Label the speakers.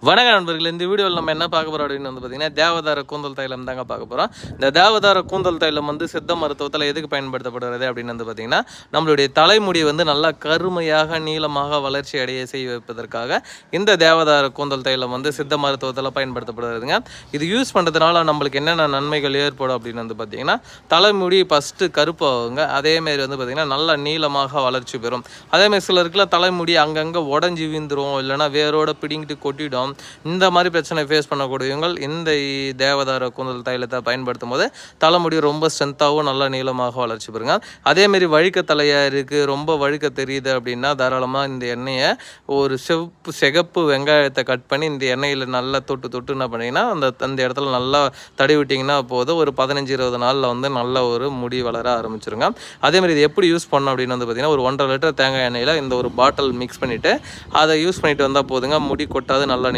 Speaker 1: வணக்கம் நண்பர்கள். இந்த வீடியோவில் நம்ம என்ன பார்க்க போகிறோம் அப்படின்னு பார்த்தீங்கன்னா தேவதார கூந்தல் தைலம் தாங்க பார்க்க போகிறோம். இந்த தேவதார கூந்தல் தைலம் சித்த மருத்துவத்தில் எதுக்கு பயன்படுத்தப்படுகிறது அப்படின்னு பார்த்தீங்கன்னா நம்மளுடைய தலைமுடி நல்லா கருமையாக நீளமாக வளர்ச்சி அடைய செய்ய வைப்பதற்காக இந்த தேவதார கூந்தல் தைலம் சித்த மருத்துவத்தில் பயன்படுத்தப்படுறதுங்க. இது யூஸ் பண்ணுறதுனால நம்மளுக்கு என்னென்ன நன்மைகள் ஏற்படும் அப்படின்னு பார்த்தீங்கன்னா தலைமுடி ஃபஸ்ட்டு கருப்பாகுங்க. அதேமாரி பார்த்தீங்கன்னா நல்லா நீளமாக வளர்ச்சி பெறும். அதேமாதிரி சிலருக்குலாம் தலைமுடி அங்கங்கே உடஞ்சி வீந்துடும், இல்லைனா வேரோட பிடிங்கிட்டு கொட்டிடும். இந்த மாதிரி பிரச்சனை ஃபேஸ் பண்ணக்கூடியவங்க இந்த தேவதார கூந்தல் தைலத்தை பயன்படுத்தும் போது தலைமுடி ரொம்ப ஸ்ட்ரென்த்தாகவும் நல்லா நீளமாக வளர்ச்சி பெறுங்க. அதேமாரி வழுக்க தலையாக இருக்குது, ரொம்ப வழுக்க தெரியுது அப்படின்னா தாராளமாக இந்த எண்ணெயை ஒரு சிகப்பு வெங்காயத்தை கட் பண்ணி இந்த எண்ணெயில் நல்லா தொட்டு என்ன பண்ணிங்கன்னா அந்த இடத்துல நல்லா தடவி விட்டிங்கன்னா போதும். ஒரு 15-20 நாளில் நல்ல ஒரு முடி வளர ஆரம்பிச்சிருங்க. அதேமாதிரி இது எப்படி யூஸ் பண்ணணும் அப்படின்னு பார்த்தீங்கன்னா ஒரு 1.5 லிட்டர் தேங்காய் எண்ணெயில் இந்த ஒரு பாட்டில் மிக்ஸ் பண்ணிவிட்டு அதை யூஸ் பண்ணிட்டு வந்தால் போதுங்க. முடி கொட்டாது, நல்லா